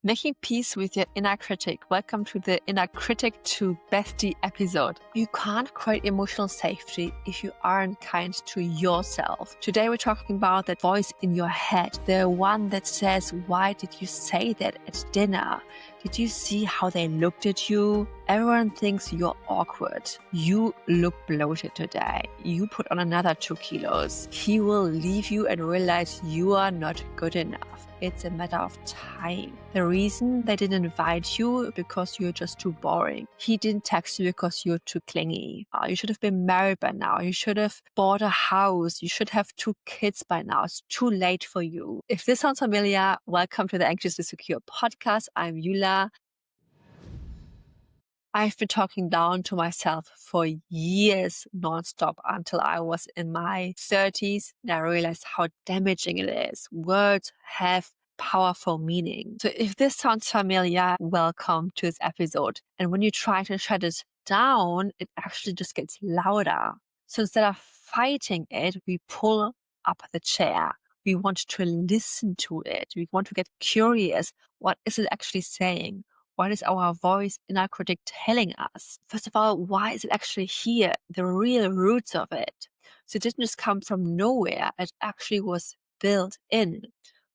Making peace with your inner critic. Welcome to the Inner Critic to Bestie episode. You can't create emotional safety if you aren't kind to yourself. Today we're talking about that voice in your head, the one that says, why did you say that at dinner? Did you see how they looked at you? Everyone thinks you're awkward. You look bloated today. You put on another 2 kilos. He will leave you and realize you are not good enough. It's a matter of time. The reason they didn't invite you because you're just too boring. He didn't text you because you're too clingy. You should have been married by now. You should have bought a house. You should have 2 kids by now. It's too late for you. If this sounds familiar, welcome to the Anxiously Secure podcast. I'm Yula. I've been talking down to myself for years nonstop until I was in my 30s and I realized how damaging it is. Words have powerful meaning. So if this sounds familiar, welcome to this episode. And when you try to shut it down, it actually just gets louder. So instead of fighting it, we pull up the chair. We want to listen to it. We want to get curious. What is it actually saying? What is our voice, inner critic, telling us? First of all, why is it actually here? The real roots of it. So it didn't just come from nowhere. It actually was built in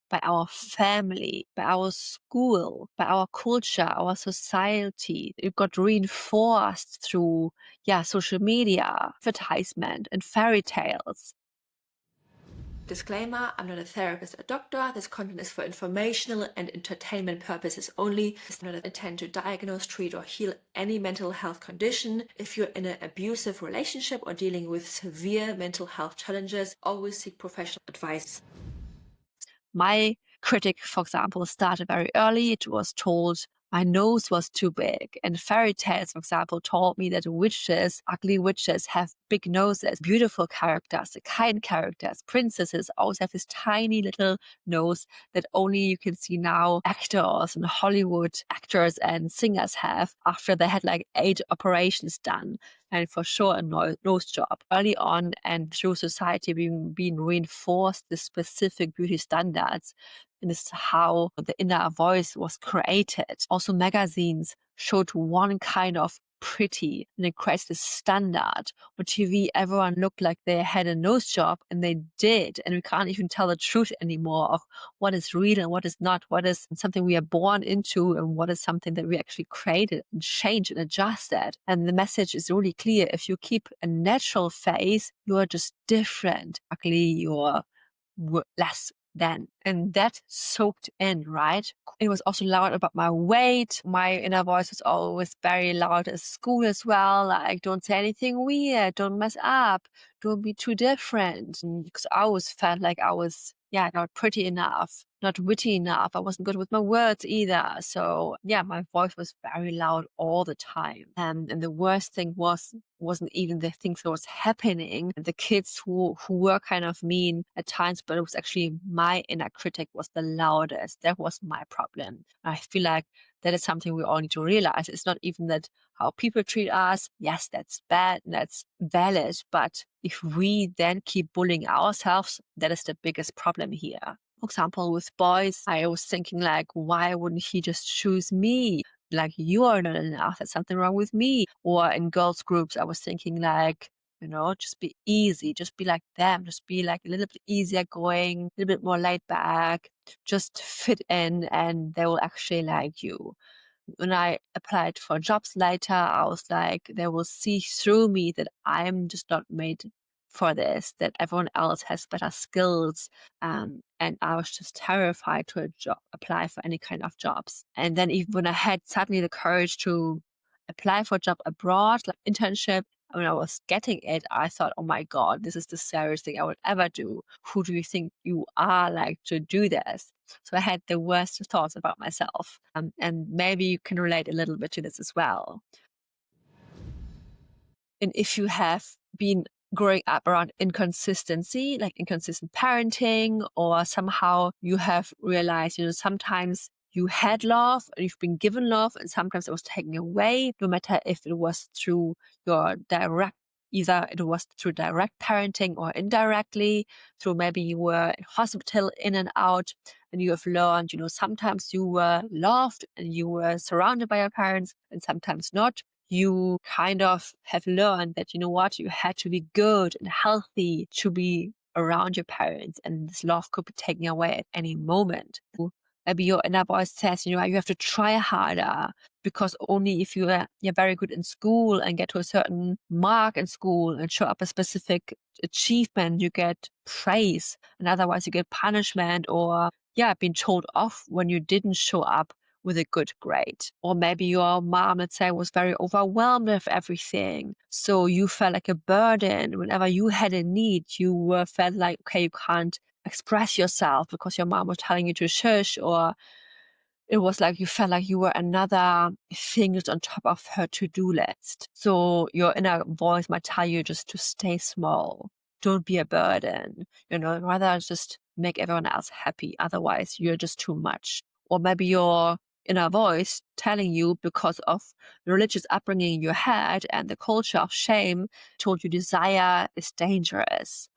by our family, by our school, by our culture, our society. It got reinforced through, social media, advertisement, and fairy tales. Disclaimer, I'm not a therapist or doctor. This content is for informational and entertainment purposes only. It's not intended to diagnose, treat, or heal any mental health condition. If you're in an abusive relationship or dealing with severe mental health challenges, always seek professional advice. My critic, for example, started very early. It was told my nose was too big. And fairy tales, for example, told me that witches, ugly witches, have big noses. Beautiful characters, the kind characters, princesses always have this tiny little nose that only you can see now actors and Hollywood actors and singers have after they had like 8 operations done. And for sure a nose job. Early on and through society being reinforced the specific beauty standards. And this is how the inner voice was created. Also magazines showed one kind of pretty and it creates this standard. On TV, everyone looked like they had a nose job and they did. And we can't even tell the truth anymore of what is real and what is not, what is something we are born into and what is something that we actually created and changed and adjusted. And the message is really clear. If you keep a natural face, you're just different. Ugly, you're less than. And that soaked in, right? It was also loud about my weight. My inner voice was always very loud at school as well. Like, don't say anything weird. Don't mess up. Don't be too different. And because I always felt like I was, not pretty enough, not witty enough. I wasn't good with my words either. So my voice was very loud all the time. And the worst thing wasn't even the things that was happening. The kids who were kind of mean at times, but it was actually my inner critic was the loudest. That was my problem. I feel like that is something we all need to realize. It's not even that how people treat us. Yes, that's bad and that's valid. But if we then keep bullying ourselves, that is the biggest problem here. For example, with boys, I was thinking like, why wouldn't he just choose me? Like, you are not enough. There's something wrong with me. Or in girls' groups, I was thinking like, just be easy. Just be like them. Just be like a little bit easier going, a little bit more laid back. Just fit in and they will actually like you. When I applied for jobs later, I was like, they will see through me that I'm just not made for this, that everyone else has better skills. And I was just terrified to apply for any kind of jobs. And then even when I had suddenly the courage to apply for a job abroad, like internship, when I was getting it, I thought, oh my God, this is the scariest thing I would ever do. Who do you think you are like to do this? So I had the worst thoughts about myself. And maybe you can relate a little bit to this as well. And if you have been growing up around inconsistency, like inconsistent parenting, or somehow you have realized, sometimes you had love and you've been given love and sometimes it was taken away, no matter if it was through your direct Either it was through direct parenting or indirectly, through maybe you were in hospital in and out, and you have learned, sometimes you were loved and you were surrounded by your parents and sometimes not. You kind of have learned that, what, you had to be good and healthy to be around your parents, and this love could be taken away at any moment. Maybe your inner voice says, you have to try harder, because only if you're very good in school and get to a certain mark in school and show up a specific achievement, you get praise, and otherwise you get punishment or being told off when you didn't show up with a good grade. Or maybe your mom, let's say, was very overwhelmed with everything, so you felt like a burden. Whenever you had a need, you felt like, okay, you can't express yourself because your mom was telling you to shush, or it was like you felt like you were another thing just on top of her to-do list. So your inner voice might tell you just to stay small. Don't be a burden. Rather just make everyone else happy. Otherwise, you're just too much. Or maybe your inner voice telling you, because of the religious upbringing you had and the culture of shame, told you desire is dangerous.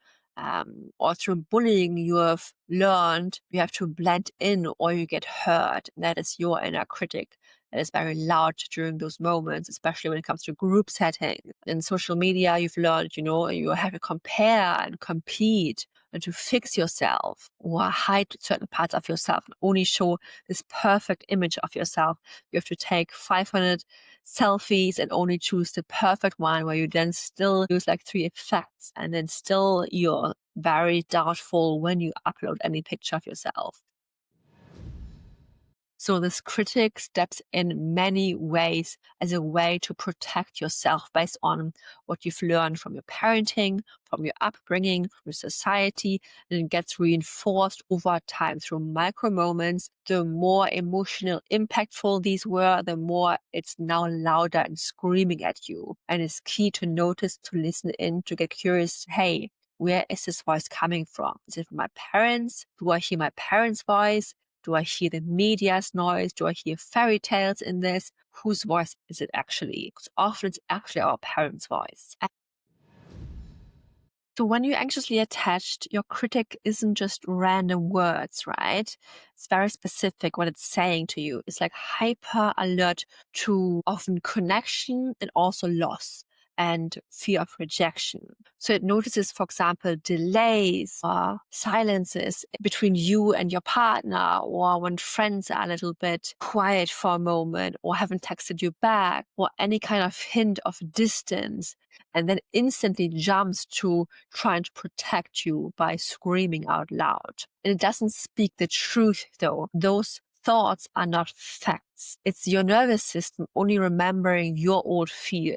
Or through bullying, you have learned you have to blend in or you get hurt. And that is your inner critic that is very loud during those moments, especially when it comes to group settings. In social media, you've learned, you have to compare and compete and to fix yourself or hide certain parts of yourself and only show this perfect image of yourself. You have to take 500 selfies and only choose the perfect one, where you then still use like 3 effects, and then still you're very doubtful when you upload any picture of yourself. So this critic steps in many ways as a way to protect yourself based on what you've learned from your parenting, from your upbringing, from your society, and it gets reinforced over time through micro moments. The more emotional impactful these were, the more it's now louder and screaming at you. And it's key to notice, to listen in, to get curious. Hey, where is this voice coming from? Is it from my parents? Do I hear my parents' voice? Do I hear the media's noise? Do I hear fairy tales in this? Whose voice is it actually? Because often it's actually our parents' voice. So when you're anxiously attached, your critic isn't just random words, right? It's very specific what it's saying to you. It's like hyper alert to often connection and also loss and fear of rejection. So it notices, for example, delays or silences between you and your partner, or when friends are a little bit quiet for a moment or haven't texted you back, or any kind of hint of distance, and then instantly jumps to trying to protect you by screaming out loud. And it doesn't speak the truth, though. Those thoughts are not facts. It's your nervous system only remembering your old fear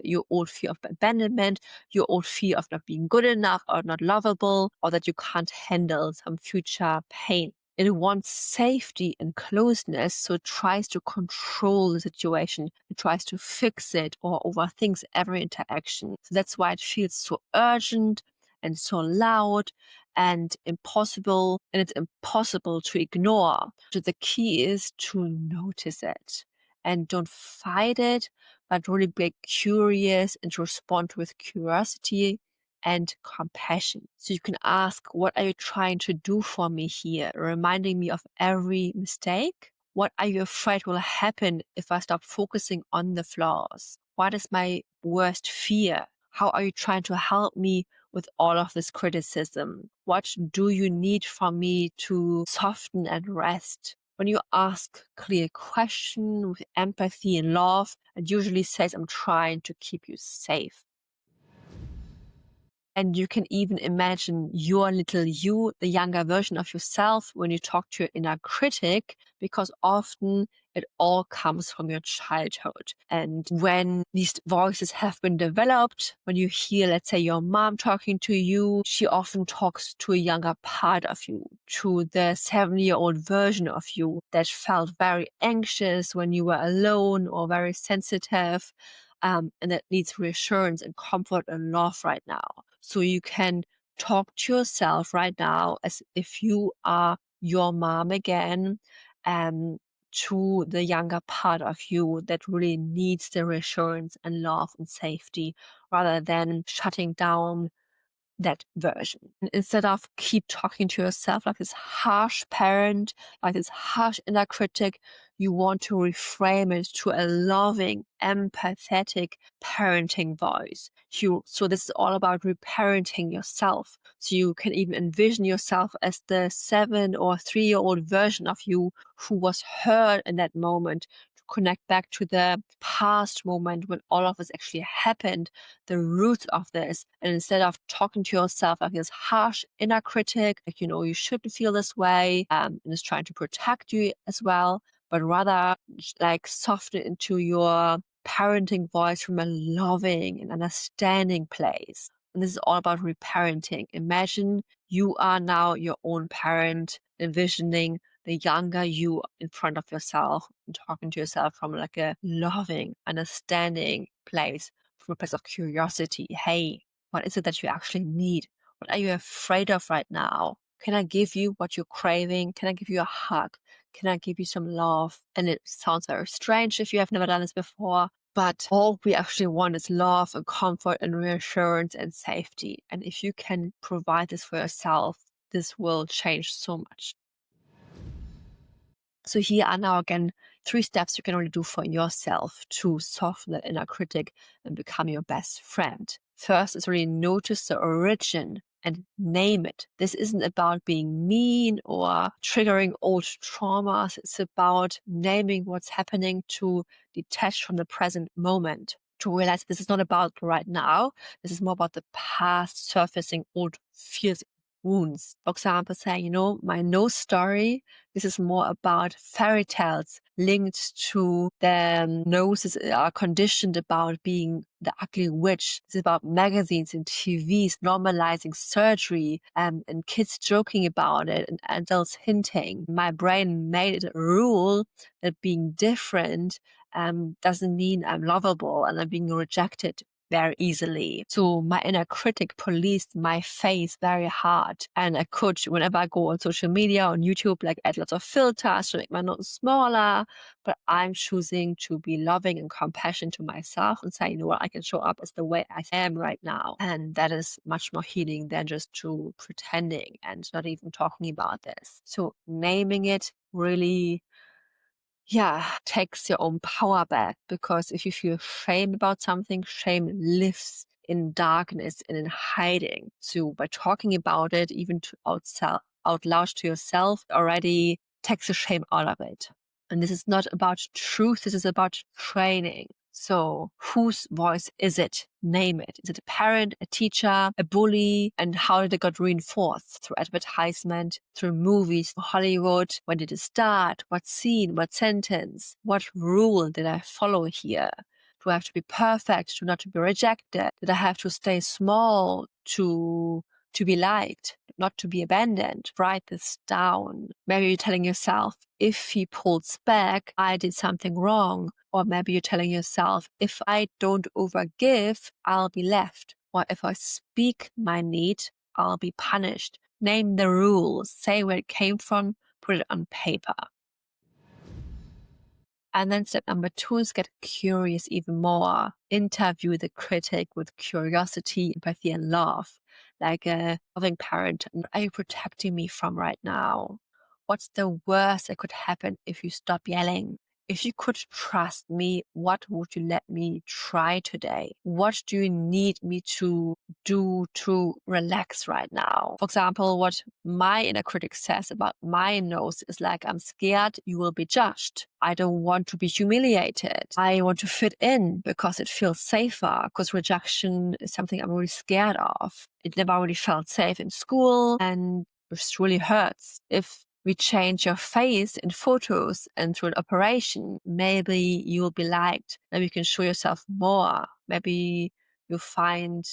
of abandonment, your old fear of not being good enough or not lovable, or that you can't handle some future pain. It wants safety and closeness, so it tries to control the situation. It tries to fix it or overthinks every interaction. So that's why it feels so urgent and so loud and impossible, and it's impossible to ignore. So the key is to notice it and don't fight it, but really be curious and to respond with curiosity and compassion. So you can ask, what are you trying to do for me here? Reminding me of every mistake? What are you afraid will happen if I stop focusing on the flaws? What is my worst fear? How are you trying to help me with all of this criticism? What do you need from me to soften and rest? When you ask clear questions with empathy and love, it usually says, I'm trying to keep you safe. And you can even imagine your little you, the younger version of yourself, when you talk to your inner critic, because often it all comes from your childhood. And when these voices have been developed, when you hear, let's say, your mom talking to you, she often talks to a younger part of you, to the 7-year-old version of you that felt very anxious when you were alone or very sensitive. And that needs reassurance and comfort and love right now. So you can talk to yourself right now as if you are your mom again, to the younger part of you that really needs the reassurance and love and safety, rather than shutting down that version. And instead of keep talking to yourself like this harsh parent, like this harsh inner critic, you want to reframe it to a loving, empathetic parenting voice. So this is all about reparenting yourself. So you can even envision yourself as the 7 or 3-year-old version of you who was hurt in that moment, to connect back to the past moment when all of this actually happened, the roots of this. And instead of talking to yourself like this harsh inner critic, like, you shouldn't feel this way, and is trying to protect you as well, but rather like soften it into your parenting voice from a loving and understanding place. And this is all about reparenting. Imagine you are now your own parent, envisioning the younger you in front of yourself and talking to yourself from like a loving, understanding place, from a place of curiosity. Hey, what is it that you actually need? What are you afraid of right now? Can I give you what you're craving? Can I give you a hug? Can I give you some love? And it sounds very strange if you have never done this before, but all we actually want is love and comfort and reassurance and safety. And if you can provide this for yourself, this will change so much. So here are now again 3 steps you can really do for yourself to soften that inner critic and become your best friend. First is really notice the origin and name it. This isn't about being mean or triggering old traumas. It's about naming what's happening, to detach from the present moment, to realize this is not about right now. This is more about the past surfacing old fears, wounds. For example, saying, my nose story, this is more about fairy tales linked to the noses are conditioned about being the ugly witch. It's about magazines and TVs normalizing surgery, and kids joking about it and adults hinting. My brain made it a rule that being different doesn't mean I'm lovable and I'm being rejected very easily. So my inner critic policed my face very hard. And I could, whenever I go on social media, on YouTube, like add lots of filters to make my nose smaller. But I'm choosing to be loving and compassionate to myself and say, what, I can show up as the way I am right now. And that is much more healing than just to pretending and not even talking about this. So naming it really takes your own power back, because if you feel shame about something, shame lives in darkness and in hiding. So by talking about it, even out loud to yourself, already takes the shame out of it. And this is not about truth, this is about training. So whose voice is it? Name it. Is it a parent, a teacher, a bully? And how did it got reinforced? Through advertisement, through movies, Hollywood? When did it start? What scene? What sentence? What rule did I follow here? Do I have to be perfect to not to be rejected? Did I have to stay small to be liked, not to be abandoned? Write this down. Maybe you're telling yourself, if he pulls back, I did something wrong. Or maybe you're telling yourself, if I don't overgive, I'll be left. Or if I speak my need, I'll be punished. Name the rules, say where it came from, put it on paper. And then step number 2 is get curious even more. Interview the critic with curiosity, empathy, and love. Like a loving parent, what are you protecting me from right now? What's the worst that could happen if you stop yelling? If you could trust me, what would you let me try today? What do you need me to do to relax right now? For example, what my inner critic says about my nose is like, I'm scared you will be judged. I don't want to be humiliated. I want to fit in because it feels safer, because rejection is something I'm really scared of. It never really felt safe in school, and it really hurts. If we change your face in photos and through an operation, maybe you will be liked. Maybe you can show yourself more. Maybe you'll find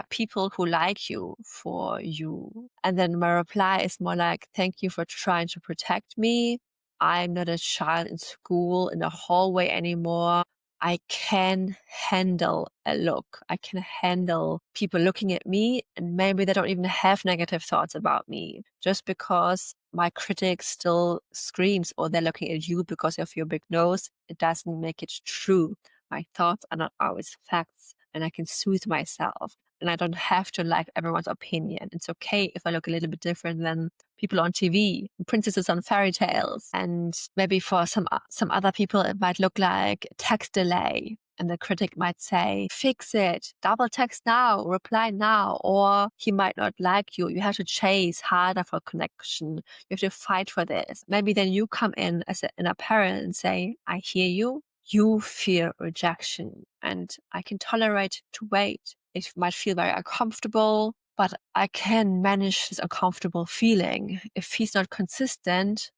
people who like you for you. And then my reply is more like, thank you for trying to protect me. I'm not a child in school, in the hallway anymore. I can handle a look. I can handle people looking at me, and maybe they don't even have negative thoughts about me. Just because my critic still screams or they're looking at you because of your big nose, it doesn't make it true. My thoughts are not always facts, and I can soothe myself. And I don't have to like everyone's opinion. It's okay if I look a little bit different than people on TV, princesses on fairy tales. And maybe for some other people, it might look like a text delay. And the critic might say, fix it, double text now, reply now. Or he might not like you. You have to chase harder for connection. You have to fight for this. Maybe then you come in as a parent and say, I hear you. You fear rejection, and I can tolerate to wait. It might feel very uncomfortable, but I can manage this uncomfortable feeling. If he's not consistent,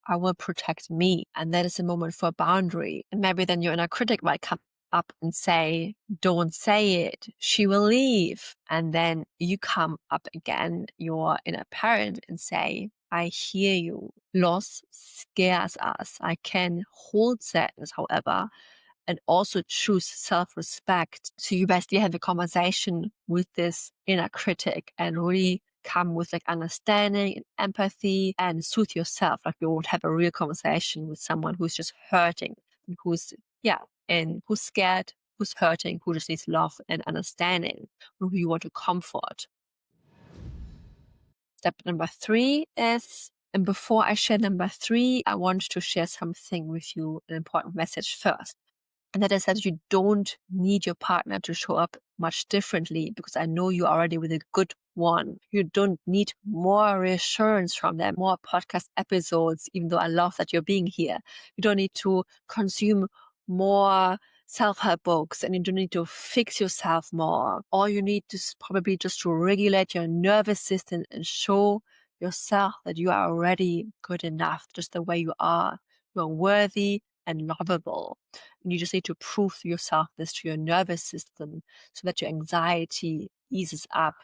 I will protect me. And that is a moment for a boundary. And maybe then your inner critic might come up and say, don't say it, she will leave. And then you come up again, your inner parent, and say, I hear you. Loss scares us. I can hold sadness, however, and also choose self-respect. So you basically have a conversation with this inner critic and really come with like understanding and empathy and soothe yourself. Like you would have a real conversation with someone who's just hurting and who's scared, who's hurting, who just needs love and understanding, who you want to comfort. Step number 3 is, and before I share number 3, I want to share something with you, an important message first. And that is that you don't need your partner to show up much differently, because I know you're already with a good one. You don't need more reassurance from them, more podcast episodes, even though I love that you're being here. You don't need to consume more self-help books, and you don't need to fix yourself more. All you need is probably just to regulate your nervous system and show yourself that you are already good enough, just the way you are. You are worthy and lovable. And you just need to prove to yourself this to your nervous system so that your anxiety eases up.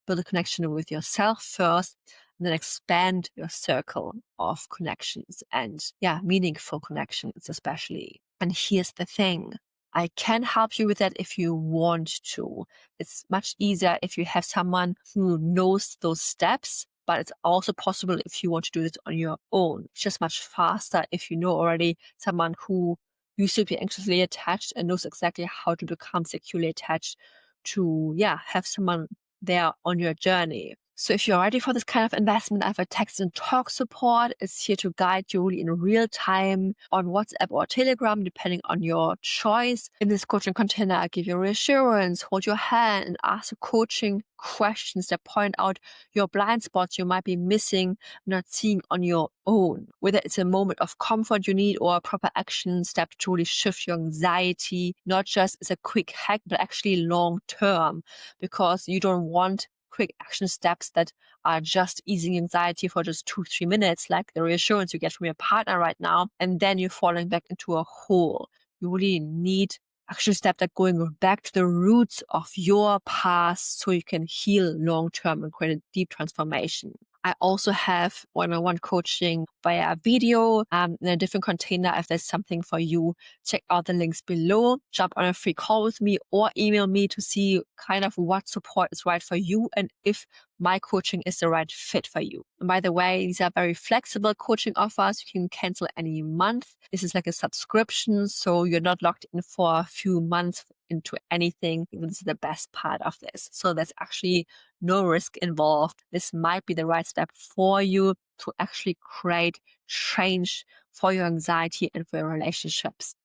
Build a connection with yourself first, and then expand your circle of connections and meaningful connections especially. And here's the thing. I can help you with that if you want to. It's much easier if you have someone who knows those steps, but it's also possible if you want to do this on your own. It's just much faster if you know already someone who used to be anxiously attached and knows exactly how to become securely attached to, have someone there on your journey. So if you're ready for this kind of investment, I have a text and talk support. It's here to guide you really in real time on WhatsApp or Telegram, depending on your choice. In this coaching container, I give you reassurance, hold your hand, and ask coaching questions that point out your blind spots you might be missing, not seeing on your own. Whether it's a moment of comfort you need or a proper action step to really shift your anxiety, not just as a quick hack, but actually long term, because you don't want quick action steps that are just easing anxiety for just 2-3 minutes, like the reassurance you get from your partner right now, and then you're falling back into a hole. You really need action steps that going back to the roots of your past so you can heal long-term and create a deep transformation. I also have one-on-one coaching via video in a different container. If there's something for you, check out the links below. Jump on a free call with me or email me to see kind of what support is right for you and if my coaching is the right fit for you. And by the way, these are very flexible coaching offers. You can cancel any month. This is like a subscription, so you're not locked in for a few months into anything. This is the best part of this. So there's actually no risk involved. This might be the right step for you to actually create change for your anxiety and for your relationships.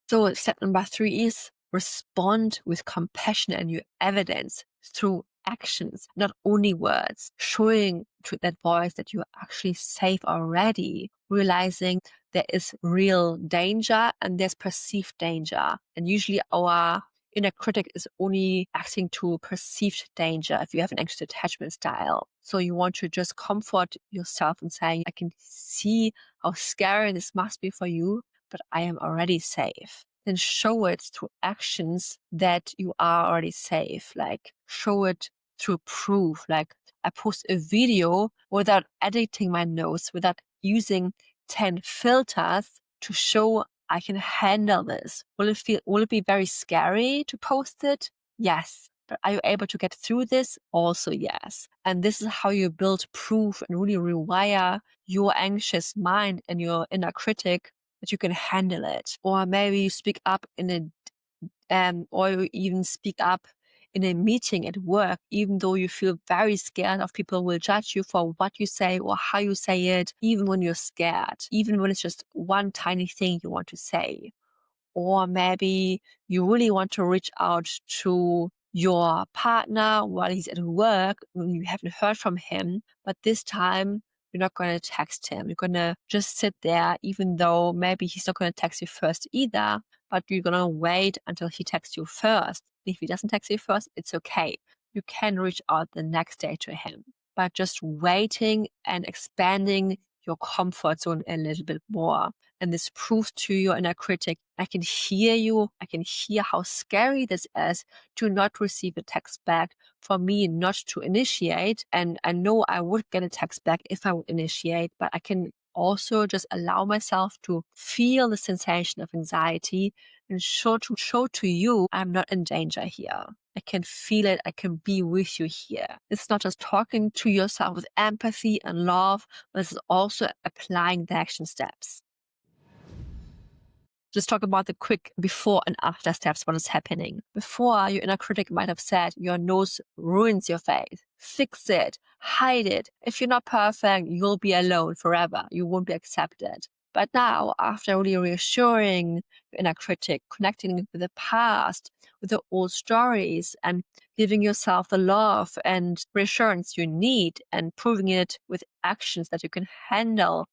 So step number 3 is respond with compassion and your evidence through actions, not only words, showing to that voice that you're actually safe already, realizing there is real danger and there's perceived danger. And usually our inner critic is only acting to perceived danger if you have an anxious attachment style. So you want to just comfort yourself and saying, I can see how scary this must be for you, but I am already safe. Then show it through actions that you are already safe. Like show it through proof. Like I post a video without editing my notes, without using 10 filters to show I can handle this. Will it be very scary to post it? Yes. But are you able to get through this? Also, yes. And this is how you build proof and really rewire your anxious mind and your inner critic that you can handle it. Or maybe you speak up or you even speak up in a meeting at work, even though you feel very scared of people will judge you for what you say or how you say it, even when you're scared, even when it's just one tiny thing you want to say. Or maybe you really want to reach out to your partner while he's at work when you haven't heard from him, but this time you're not going to text him. You're going to just sit there, even though maybe he's not going to text you first either, but you're going to wait until he texts you first. If he doesn't text you first, it's okay. You can reach out the next day to him, but just waiting and expanding your comfort zone a little bit more. And this proves to your inner critic, I can hear you. I can hear how scary this is to not receive a text back, for me not to initiate. And I know I would get a text back if I would initiate, but I can also just allow myself to feel the sensation of anxiety and show to you I'm not in danger here. I can feel it. I can be with you here. It's not just talking to yourself with empathy and love, but it's also applying the action steps. Just talk about the quick before and after steps, what is happening. Before, your inner critic might have said, your nose ruins your face. Fix it, hide it. If you're not perfect, you'll be alone forever. You won't be accepted. But now, after really reassuring your inner critic, connecting with the past, with the old stories, and giving yourself the love and reassurance you need, and proving it with actions that you can handle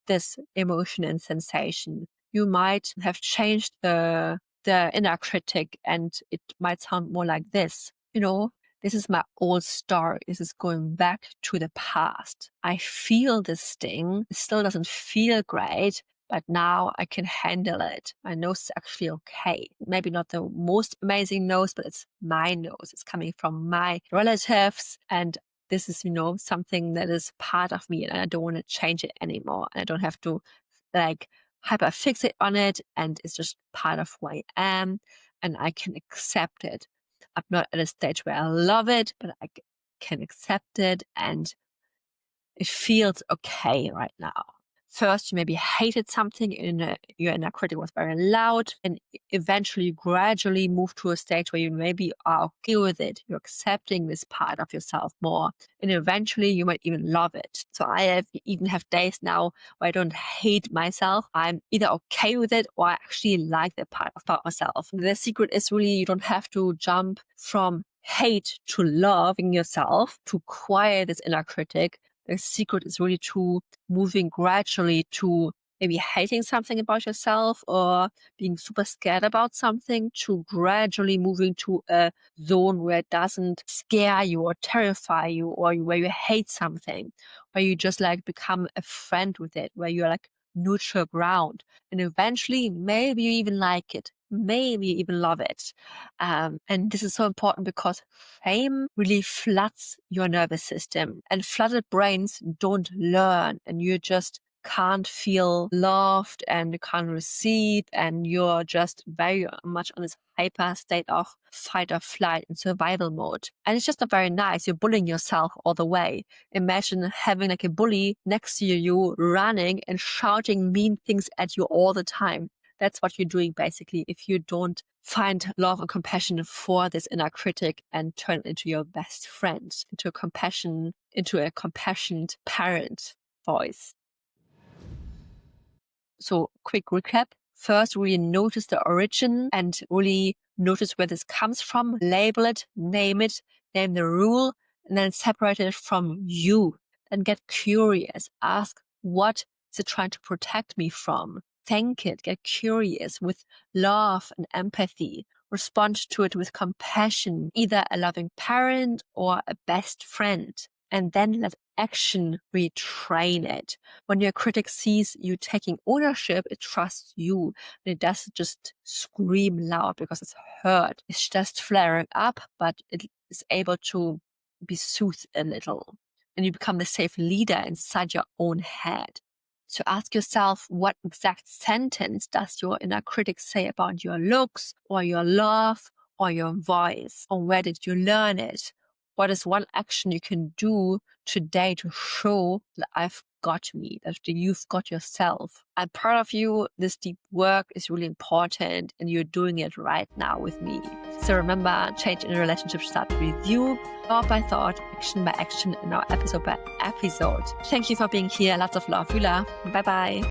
this emotion and sensation, you might have changed the inner critic, and it might sound more like this. This is my old story. This is going back to the past. I feel this sting. It still doesn't feel great, but now I can handle it. My nose is actually okay. Maybe not the most amazing nose, but it's my nose. It's coming from my relatives, and this is, something that is part of me, and I don't want to change it anymore. And I don't have to hyper fixate on it, and it's just part of who I am, and I can accept it. I'm not at a stage where I love it, but I can accept it, and it feels okay right now. First, you maybe hated something, your inner critic was very loud, and eventually, gradually move to a stage where you maybe are okay with it. You're accepting this part of yourself more, and eventually, you might even love it. So I even have days now where I don't hate myself. I'm either okay with it or I actually like that part about myself. The secret is really you don't have to jump from hate to loving yourself to quiet this inner critic. The secret is really to moving gradually to maybe hating something about yourself or being super scared about something, to gradually moving to a zone where it doesn't scare you or terrify you, or where you hate something, where you just become a friend with it, where you're neutral ground. And eventually, maybe you even like it. Maybe you even love it. And this is so important because shame really floods your nervous system, and flooded brains don't learn, and you just can't feel loved and you can't receive, and you're just very much on this hyper state of fight or flight and survival mode. And it's just not very nice. You're bullying yourself all the way. Imagine having a bully next to you running and shouting mean things at you all the time. That's what you're doing basically if you don't find love and compassion for this inner critic and turn it into your best friend, into a compassionate parent voice. So quick recap. First, really notice the origin and really notice where this comes from. Label it, name the rule, and then separate it from you. Then get curious. Ask, what is it trying to protect me from? Thank it. Get curious with love and empathy. Respond to it with compassion, either a loving parent or a best friend. And then let action retrain it. When your critic sees you taking ownership, it trusts you. And it doesn't just scream loud because it's hurt. It's just flaring up, but it is able to be soothed a little. And you become the safe leader inside your own head. So ask yourself, what exact sentence does your inner critic say about your looks or your love or your voice? Or where did you learn it? What is one action you can do today to show that I've got me, that you've got yourself? I'm proud of you. This deep work is really important and you're doing it right now with me. So remember, change in a relationship starts with you, thought by thought, action by action, and now episode by episode. Thank you for being here. Lots of love, Yula. Bye-bye.